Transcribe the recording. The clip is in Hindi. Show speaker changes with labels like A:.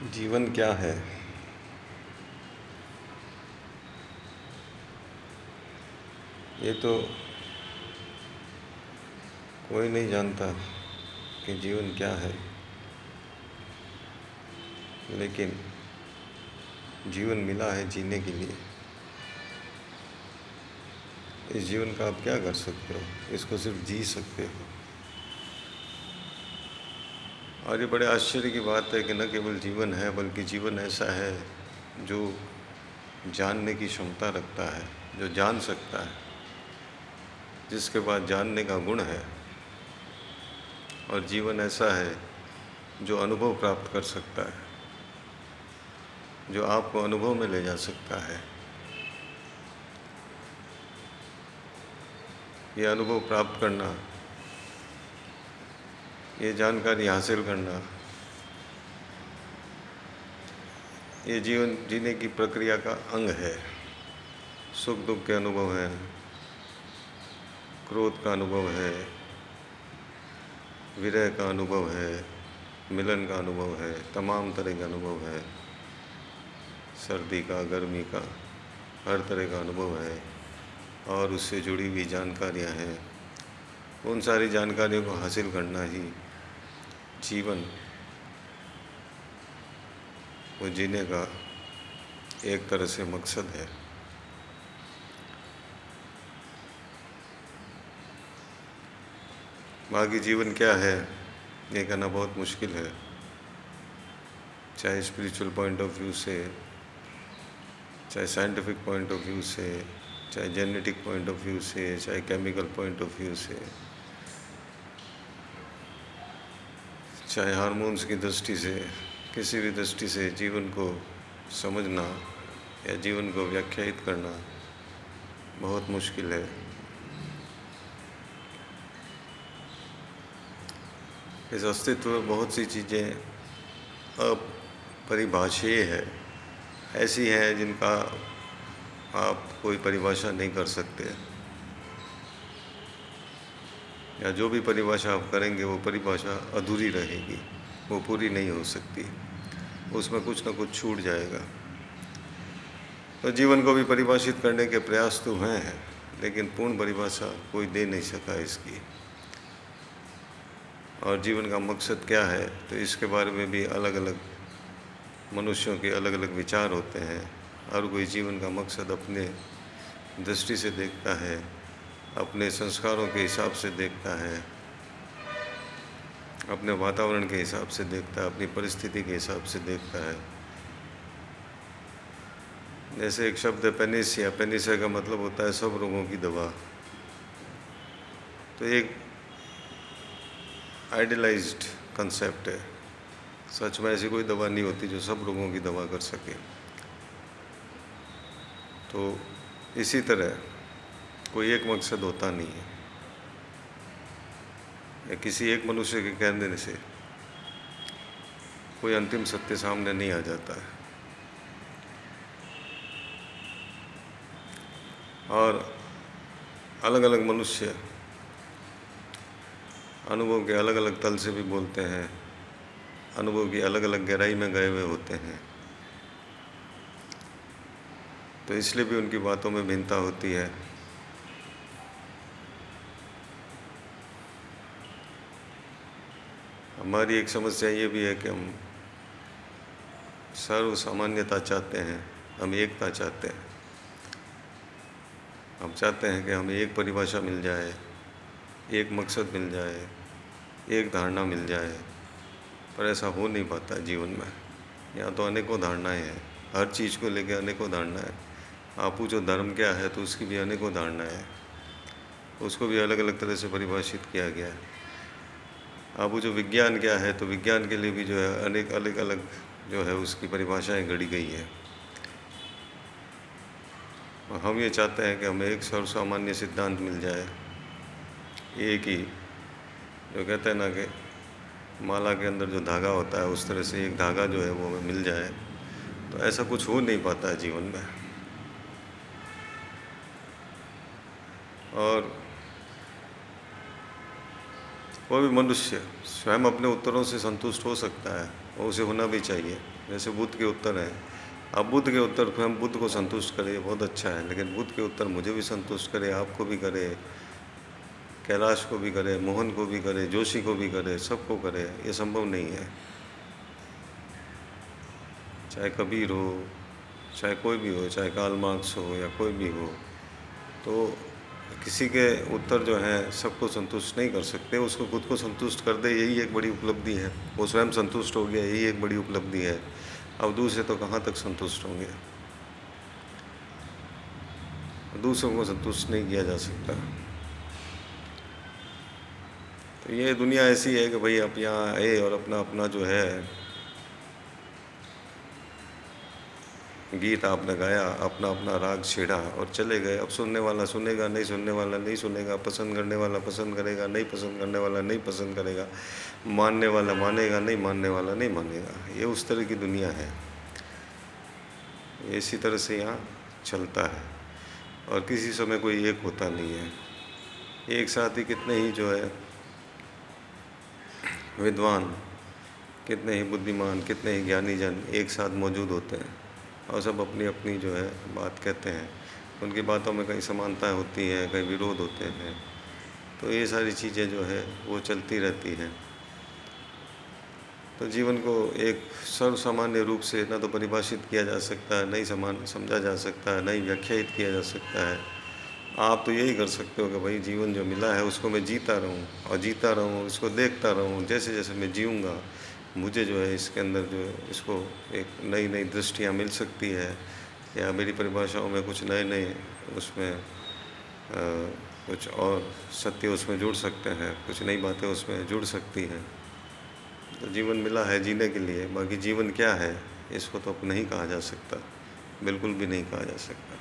A: जीवन क्या है? ये तो कोई नहीं जानता कि जीवन क्या है, लेकिन जीवन मिला है जीने के लिए। इस जीवन का आप क्या कर सकते हो? इसको सिर्फ जी सकते हो। और ये बड़े आश्चर्य की बात है कि न केवल जीवन है, बल्कि जीवन ऐसा है जो जानने की क्षमता रखता है, जो जान सकता है, जिसके बाद जानने का गुण है। और जीवन ऐसा है जो अनुभव प्राप्त कर सकता है, जो आपको अनुभव में ले जा सकता है। ये अनुभव प्राप्त करना, ये जानकारी हासिल करना, ये जीवन जीने की प्रक्रिया का अंग है। सुख दुख के अनुभव है, क्रोध का अनुभव है, विरह का अनुभव है, मिलन का अनुभव है, तमाम तरह का अनुभव है। सर्दी का, गर्मी का, हर तरह का अनुभव है और उससे जुड़ी हुई जानकारियां हैं। उन सारी जानकारियों को हासिल करना ही जीवन वो जीने का एक तरह से मकसद है। बाकी जीवन क्या है ये कहना बहुत मुश्किल है, चाहे स्पिरिचुअल पॉइंट ऑफ व्यू से, चाहे साइंटिफिक पॉइंट ऑफ व्यू से, चाहे जेनेटिक पॉइंट ऑफ व्यू से, चाहे केमिकल पॉइंट ऑफ व्यू से, चाहे हार्मोन्स की दृष्टि से, किसी भी दृष्टि से जीवन को समझना या जीवन को व्याख्यायित करना बहुत मुश्किल है। इस अस्तित्व में बहुत सी चीज़ें अपरिभाषीय है, ऐसी हैं जिनका आप कोई परिभाषा नहीं कर सकते, या जो भी परिभाषा आप करेंगे वो परिभाषा अधूरी रहेगी, वो पूरी नहीं हो सकती, उसमें कुछ ना कुछ छूट जाएगा। तो जीवन को भी परिभाषित करने के प्रयास तो हैं, लेकिन पूर्ण परिभाषा कोई दे नहीं सका इसकी। और जीवन का मकसद क्या है, तो इसके बारे में भी अलग अलग मनुष्यों के अलग अलग विचार होते हैं। हर कोई जीवन का मकसद अपने दृष्टि से देखता है, अपने संस्कारों के हिसाब से देखता है, अपने वातावरण के हिसाब से देखता है, अपनी परिस्थिति के हिसाब से देखता है। जैसे एक शब्द है पेनिसिया, पेनिसिया का मतलब होता है सब रोगों की दवा। तो एक आइडियलाइज्ड कंसेप्ट है, सच में ऐसी कोई दवा नहीं होती जो सब रोगों की दवा कर सके। तो इसी तरह कोई एक मकसद होता नहीं है, या किसी एक मनुष्य के कहने से कोई अंतिम सत्य सामने नहीं आ जाता है। और अलग अलग मनुष्य अनुभव के अलग अलग तल से भी बोलते हैं, अनुभव की अलग अलग गहराई में गए हुए होते हैं, तो इसलिए भी उनकी बातों में भिन्नता होती है। हमारी एक समस्या ये भी है कि हम सर्व सामान्यता चाहते हैं, हम एकता चाहते हैं। हम चाहते हैं कि हमें एक परिभाषा मिल जाए, एक मकसद मिल जाए, एक धारणा मिल जाए, पर ऐसा हो नहीं पाता जीवन में। यहाँ तो अनेकों धारणाएं हैं, हर चीज़ को लेकर अनेकों धारणाएं। आप पूछो धर्म क्या है, तो उसकी भी अनेकों धारणाएं हैं, उसको भी अलग अलग तरह से परिभाषित किया गया है। आप पूछो विज्ञान क्या है, तो विज्ञान के लिए भी जो है अनेक अलग अलग जो है उसकी परिभाषाएं गढ़ी गई हैं। और हम ये चाहते हैं कि हमें एक सर्वसामान्य सिद्धांत मिल जाए, एक ही, जो कहते हैं ना कि माला के अंदर जो धागा होता है उस तरह से एक धागा जो है वो हमें मिल जाए। तो ऐसा कुछ हो नहीं पाता है जीवन में। और कोई भी मनुष्य स्वयं अपने उत्तरों से संतुष्ट हो सकता है और उसे होना भी चाहिए। जैसे बुद्ध के उत्तर हैं, अब बुद्ध के उत्तर स्वयं बुद्ध को संतुष्ट करे बहुत अच्छा है, लेकिन बुद्ध के उत्तर मुझे भी संतुष्ट करे, आपको भी करे, कैलाश को भी करे, मोहन को भी करे, जोशी को भी करे, सबको करे, ये संभव नहीं है। चाहे कबीर हो, चाहे कोई भी हो, चाहे कार्ल मार्क्स हो या कोई भी हो, तो किसी के उत्तर जो हैं सबको संतुष्ट नहीं कर सकते। उसको खुद को संतुष्ट कर दे, यही एक बड़ी उपलब्धि है। वो स्वयं संतुष्ट हो गया, यही एक बड़ी उपलब्धि है। अब दूसरे तो कहाँ तक संतुष्ट होंगे, दूसरों को संतुष्ट नहीं किया जा सकता। तो ये दुनिया ऐसी है कि भाई आप यहाँ आए और अपना अपना जो है गीत आपने गाया, अपना अपना राग छेड़ा और चले गए। अब सुनने वाला सुनेगा, नहीं सुनने वाला नहीं सुनेगा, पसंद करने वाला पसंद करेगा, नहीं पसंद करने वाला नहीं पसंद करेगा, मानने वाला मानेगा, नहीं मानने वाला नहीं मानेगा। ये उस तरह की दुनिया है, इसी तरह से यहाँ चलता है और किसी समय कोई एक होता नहीं है। एक साथ ही कितने ही जो है विद्वान, कितने ही बुद्धिमान, कितने ही ज्ञानी जन एक साथ मौजूद होते हैं और सब अपनी अपनी जो है बात कहते हैं। उनकी बातों में कहीं समानताएं होती हैं, कहीं विरोध होते हैं। तो ये सारी चीज़ें जो है वो चलती रहती हैं। तो जीवन को एक सर्वसामान्य रूप से ना तो परिभाषित किया जा सकता है, नहीं समान समझा जा सकता है, नहीं व्याख्यायित किया जा सकता है। आप तो यही कर सकते हो कि भाई जीवन जो मिला है उसको मैं जीता रहूं और जीता रहूं, इसको देखता रहूं। जैसे जैसे मैं जीऊँगा मुझे जो है इसके अंदर जो है इसको एक नई नई दृष्टियाँ मिल सकती है, या मेरी परिभाषाओं में कुछ नए नए उसमें कुछ और सत्य उसमें जुड़ सकते हैं, कुछ नई बातें उसमें जुड़ सकती हैं। तो जीवन मिला है जीने के लिए, बाकी जीवन क्या है इसको तो अब नहीं कहा जा सकता, बिल्कुल भी नहीं कहा जा सकता।